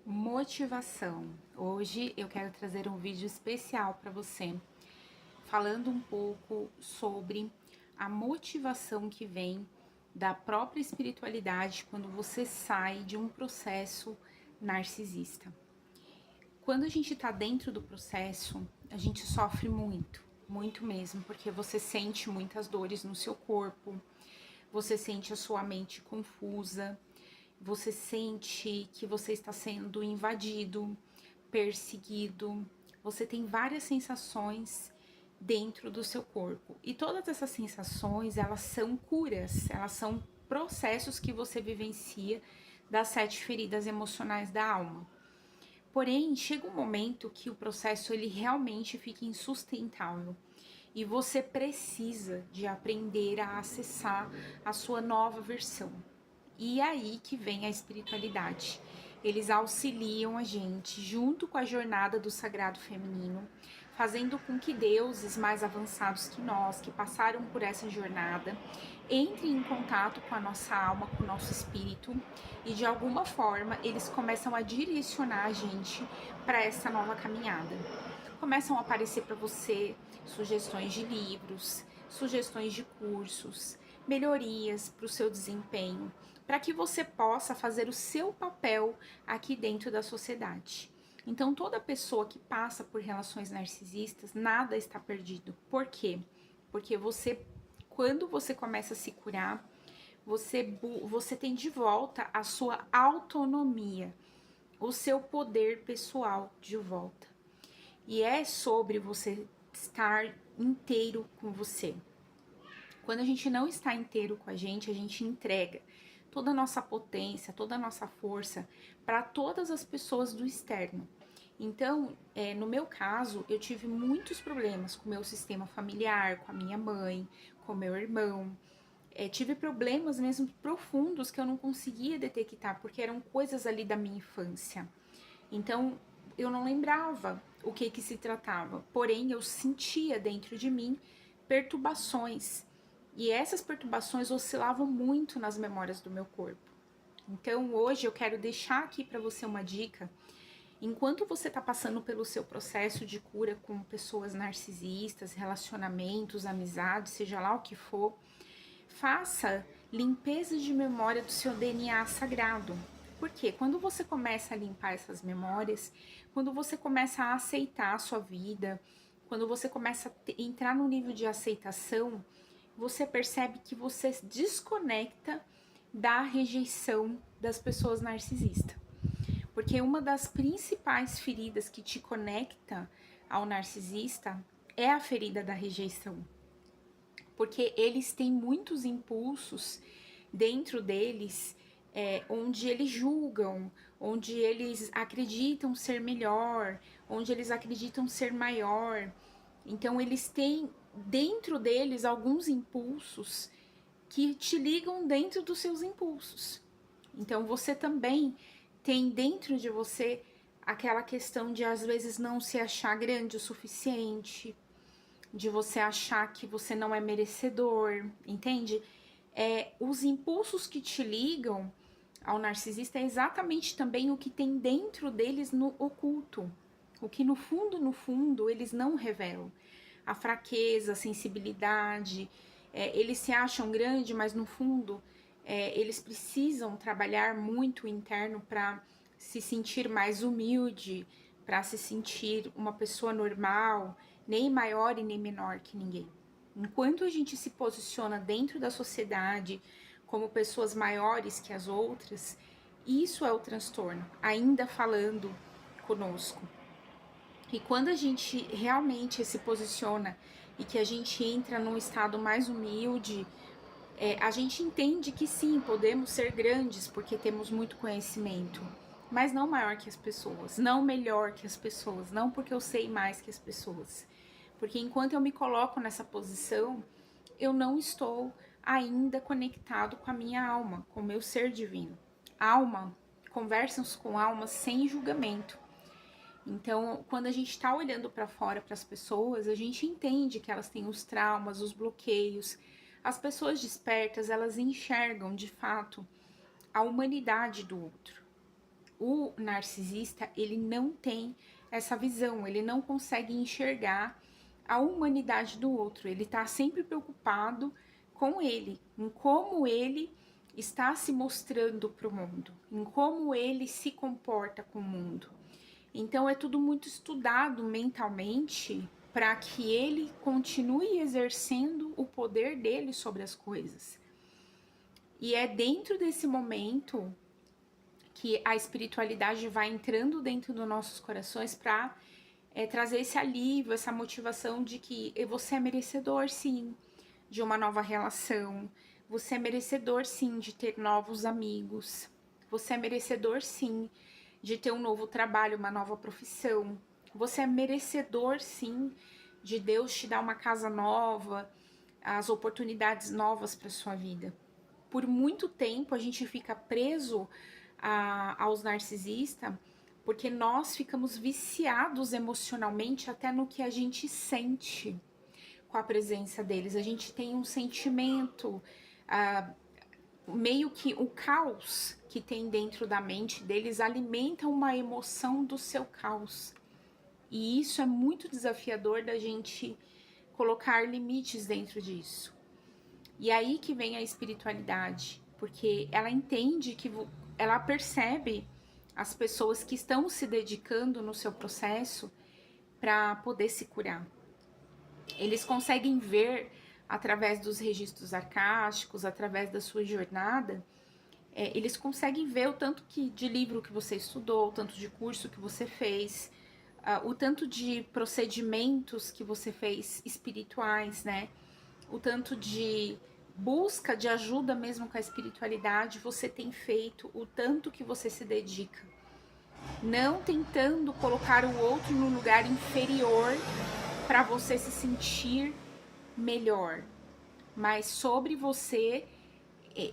Motivação. Hoje eu quero trazer um vídeo especial para você, falando um pouco sobre a motivação que vem da própria espiritualidade quando você sai de um processo narcisista. Quando a gente tá dentro do processo, a gente sofre muito, muito mesmo, porque você sente muitas dores no seu corpo, você sente a sua mente confusa, você sente que você está sendo invadido, perseguido, você tem várias sensações dentro do seu corpo. E todas essas sensações, elas são curas, elas são processos que você vivencia das 7 feridas emocionais da alma. Porém, chega um momento que o processo ele realmente fica insustentável e você precisa de aprender a acessar a sua nova versão. E é aí que vem a espiritualidade. Eles auxiliam a gente junto com a jornada do sagrado feminino, fazendo com que deuses mais avançados que nós, que passaram por essa jornada, entrem em contato com a nossa alma, com o nosso espírito, e de alguma forma eles começam a direcionar a gente para essa nova caminhada. Começam a aparecer para você sugestões de livros, sugestões de cursos, melhorias para o seu desempenho, para que você possa fazer o seu papel aqui dentro da sociedade. Então, toda pessoa que passa por relações narcisistas, nada está perdido. Por quê? Porque quando você começa a se curar, você tem de volta a sua autonomia, o seu poder pessoal de volta. E é sobre você estar inteiro com você. Quando a gente não está inteiro com a gente entrega toda a nossa potência, toda a nossa força para todas as pessoas do externo. Então, no meu caso, eu tive muitos problemas com o meu sistema familiar, com a minha mãe, com o meu irmão. Tive problemas mesmo profundos que eu não conseguia detectar, porque eram coisas ali da minha infância. Então, eu não lembrava o que se tratava, porém eu sentia dentro de mim perturbações. E essas perturbações oscilavam muito nas memórias do meu corpo. Então, hoje eu quero deixar aqui para você uma dica. Enquanto você está passando pelo seu processo de cura com pessoas narcisistas, relacionamentos, amizades, seja lá o que for, faça limpeza de memória do seu DNA sagrado. Porque quando você começa a limpar essas memórias, quando você começa a aceitar a sua vida, quando você começa a entrar no nível de aceitação, você percebe que você se desconecta da rejeição das pessoas narcisistas. Porque uma das principais feridas que te conecta ao narcisista é a ferida da rejeição. Porque eles têm muitos impulsos dentro deles, onde eles julgam, onde eles acreditam ser melhor, onde eles acreditam ser maior. Então eles têm dentro deles alguns impulsos que te ligam dentro dos seus impulsos. Então você também tem dentro de você aquela questão de às vezes não se achar grande o suficiente, de você achar que você não é merecedor, entende? Os impulsos que te ligam ao narcisista é exatamente também o que tem dentro deles no oculto, o que no fundo, eles não revelam. A fraqueza, a sensibilidade, eles se acham grande, mas no fundo eles precisam trabalhar muito o interno para se sentir mais humilde, para se sentir uma pessoa normal, nem maior e nem menor que ninguém. Enquanto a gente se posiciona dentro da sociedade como pessoas maiores que as outras, isso é o transtorno, ainda falando conosco. E quando a gente realmente se posiciona e que a gente entra num estado mais humilde, a gente entende que sim, podemos ser grandes porque temos muito conhecimento, mas não maior que as pessoas, não melhor que as pessoas, não porque eu sei mais que as pessoas. Porque enquanto eu me coloco nessa posição, eu não estou ainda conectado com a minha alma, com o meu ser divino. Alma, conversamos com alma sem julgamento. Então, quando a gente está olhando para fora para as pessoas, a gente entende que elas têm os traumas, os bloqueios. As pessoas despertas, elas enxergam de fato a humanidade do outro. o narcisista, ele não tem essa visão, ele não consegue enxergar a humanidade do outro, ele tá sempre preocupado com ele, em como ele está se mostrando para o mundo, em como ele se comporta com o mundo. Então é tudo muito estudado mentalmente para que ele continue exercendo o poder dele sobre as coisas. E é dentro desse momento que a espiritualidade vai entrando dentro dos nossos corações para trazer esse alívio, essa motivação de que você é merecedor, sim, de uma nova relação. Você é merecedor, sim, de ter novos amigos. Você é merecedor, sim, de ter um novo trabalho, uma nova profissão. Você é merecedor, sim, de Deus te dar uma casa nova, as oportunidades novas para sua vida. Por muito tempo a gente fica preso aos narcisistas porque nós ficamos viciados emocionalmente até no que a gente sente com a presença deles. A gente tem um sentimento, meio que o caos que tem dentro da mente deles alimenta uma emoção do seu caos. E isso é muito desafiador da gente colocar limites dentro disso. E aí que vem a espiritualidade, porque ela entende que ela percebe as pessoas que estão se dedicando no seu processo para poder se curar. Eles conseguem ver através dos registros arcásticos, através da sua jornada, eles conseguem ver o tanto de livro que você estudou, o tanto de curso que você fez, o tanto de procedimentos que você fez espirituais, né? O tanto de busca de ajuda mesmo com a espiritualidade você tem feito, o tanto que você se dedica. Não tentando colocar o outro no lugar inferior para você se sentir melhor, mas sobre você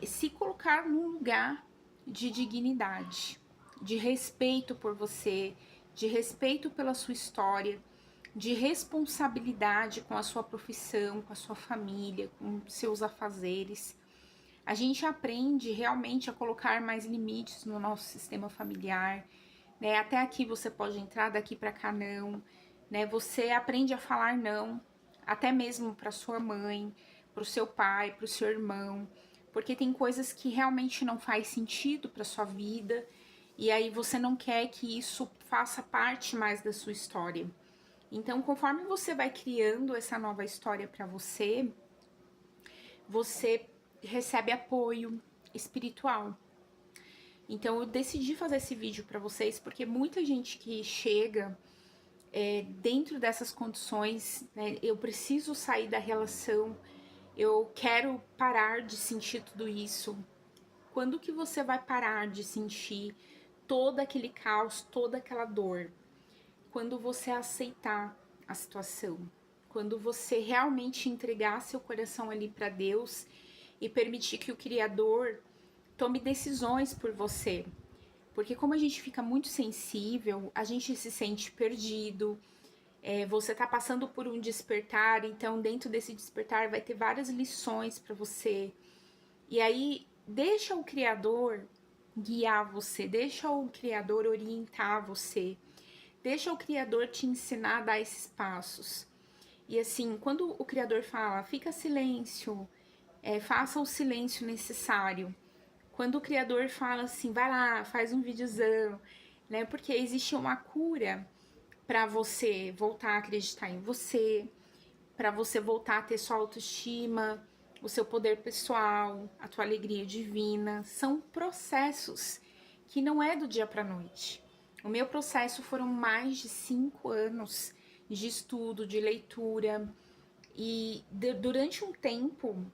se colocar num lugar de dignidade, de respeito por você, de respeito pela sua história, de responsabilidade com a sua profissão, com a sua família, com seus afazeres. A gente aprende realmente a colocar mais limites no nosso sistema familiar, né? Até aqui você pode entrar, daqui para cá não, né? Você aprende a falar não, até mesmo para sua mãe, para o seu pai, para o seu irmão, porque tem coisas que realmente não faz sentido para sua vida e aí você não quer que isso faça parte mais da sua história. Então, conforme você vai criando essa nova história para você, você recebe apoio espiritual. Então, eu decidi fazer esse vídeo para vocês porque muita gente que chega dentro dessas condições, né, eu preciso sair da relação, eu quero parar de sentir tudo isso. Quando que você vai parar de sentir todo aquele caos, toda aquela dor? Quando você aceitar a situação, quando você realmente entregar seu coração ali para Deus e permitir que o Criador tome decisões por você. Porque como a gente fica muito sensível, a gente se sente perdido, você tá passando por um despertar, então dentro desse despertar vai ter várias lições para você. E aí, deixa o Criador guiar você, deixa o Criador orientar você. Deixa o Criador te ensinar a dar esses passos. E assim, quando o Criador fala, fica silêncio, faça o silêncio necessário. Quando o Criador fala assim, vai lá, faz um videozão, né? Porque existe uma cura para você voltar a acreditar em você, para você voltar a ter sua autoestima, o seu poder pessoal, a tua alegria divina. São processos que não é do dia para noite. O meu processo foram mais de 5 anos de estudo, de leitura, e durante um tempo,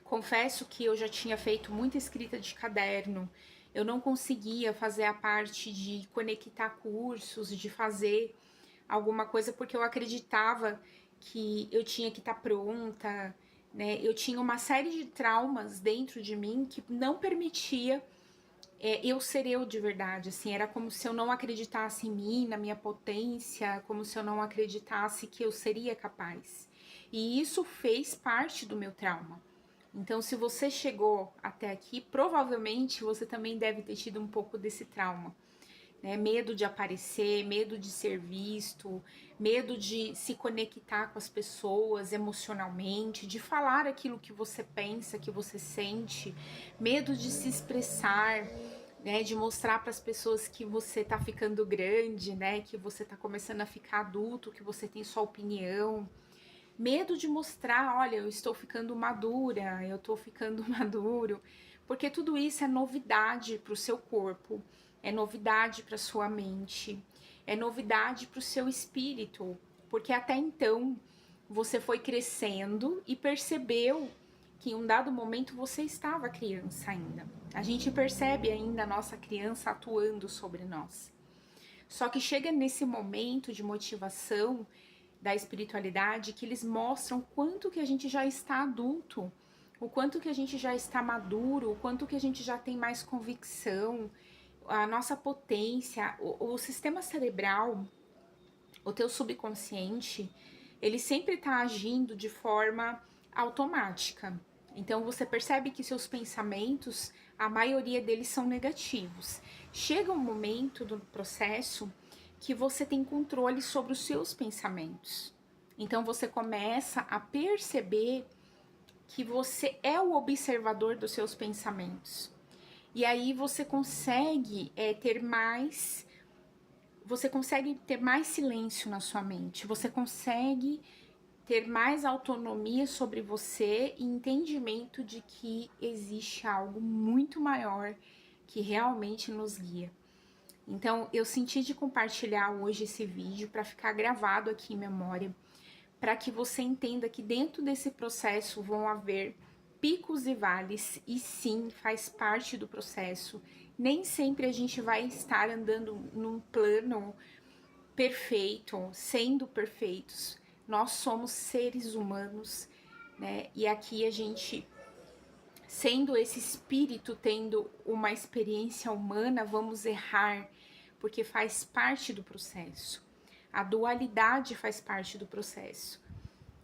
confesso que eu já tinha feito muita escrita de caderno, eu não conseguia fazer a parte de conectar cursos, de fazer alguma coisa, porque eu acreditava que eu tinha que estar pronta, né? Eu tinha uma série de traumas dentro de mim que não permitia eu ser eu de verdade, assim, era como se eu não acreditasse em mim, na minha potência, como se eu não acreditasse que eu seria capaz. E isso fez parte do meu trauma. Então, se você chegou até aqui, provavelmente você também deve ter tido um pouco desse trauma, né? Medo de aparecer, medo de ser visto, medo de se conectar com as pessoas emocionalmente, de falar aquilo que você pensa, que você sente, medo de se expressar, né? De mostrar para as pessoas que você tá ficando grande, né? Que você tá começando a ficar adulto, que você tem sua opinião. Medo de mostrar, olha, eu estou ficando madura, eu estou ficando maduro, porque tudo isso é novidade para o seu corpo, é novidade para sua mente, é novidade para o seu espírito, porque até então você foi crescendo e percebeu que em um dado momento você estava criança ainda. A gente percebe ainda a nossa criança atuando sobre nós. Só que chega nesse momento de motivação da espiritualidade que eles mostram quanto que a gente já está adulto, o quanto que a gente já está maduro, o quanto que a gente já tem mais convicção, a nossa potência, o sistema cerebral, o teu subconsciente, ele sempre está agindo de forma automática. Então você percebe que seus pensamentos, a maioria deles são negativos. Chega um momento do processo que você tem controle sobre os seus pensamentos. Então você começa a perceber que você é o observador dos seus pensamentos. E aí você consegue ter mais silêncio na sua mente, você consegue ter mais autonomia sobre você e entendimento de que existe algo muito maior que realmente nos guia. Então, eu senti de compartilhar hoje esse vídeo para ficar gravado aqui em memória, para que você entenda que dentro desse processo vão haver picos e vales, e sim, faz parte do processo. Nem sempre a gente vai estar andando num plano perfeito, sendo perfeitos. Nós somos seres humanos, né? E aqui a gente, sendo esse espírito, tendo uma experiência humana, vamos errar, porque faz parte do processo. A dualidade faz parte do processo.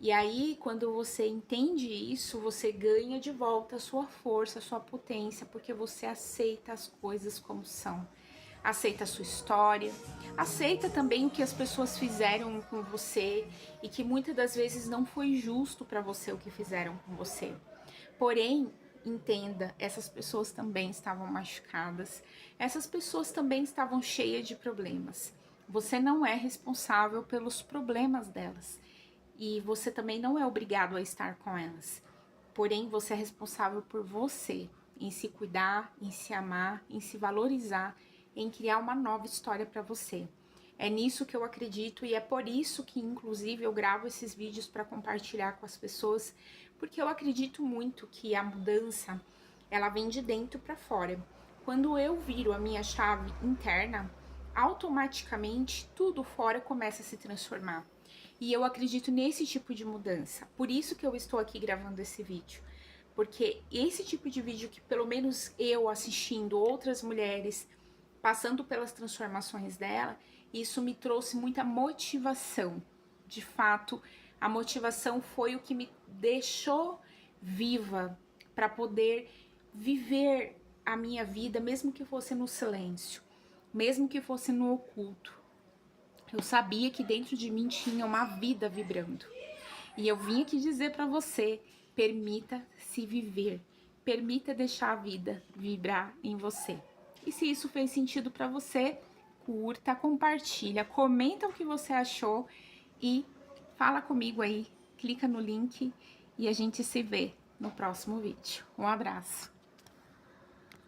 E aí, quando você entende isso, você ganha de volta a sua força, a sua potência, porque você aceita as coisas como são. Aceita a sua história, aceita também o que as pessoas fizeram com você e que muitas das vezes não foi justo para você o que fizeram com você. Porém, entenda, essas pessoas também estavam machucadas, essas pessoas também estavam cheias de problemas. Você não é responsável pelos problemas delas e você também não é obrigado a estar com elas. Porém, você é responsável por você, em se cuidar, em se amar, em se valorizar, em criar uma nova história para você. É nisso que eu acredito e é por isso que, inclusive, eu gravo esses vídeos para compartilhar com as pessoas, porque eu acredito muito que a mudança, ela vem de dentro para fora. Quando eu viro a minha chave interna, automaticamente tudo fora começa a se transformar. E eu acredito nesse tipo de mudança. Por isso que eu estou aqui gravando esse vídeo. Porque esse tipo de vídeo que pelo menos eu assistindo outras mulheres passando pelas transformações dela, isso me trouxe muita motivação. De fato, a motivação foi o que me deixou viva para poder viver a minha vida, mesmo que fosse no silêncio, mesmo que fosse no oculto. Eu sabia que dentro de mim tinha uma vida vibrando. E eu vim aqui dizer para você, permita se viver, permita deixar a vida vibrar em você. E se isso fez sentido para você, curta, compartilha, comenta o que você achou e fala comigo aí, clica no link e a gente se vê no próximo vídeo. Um abraço!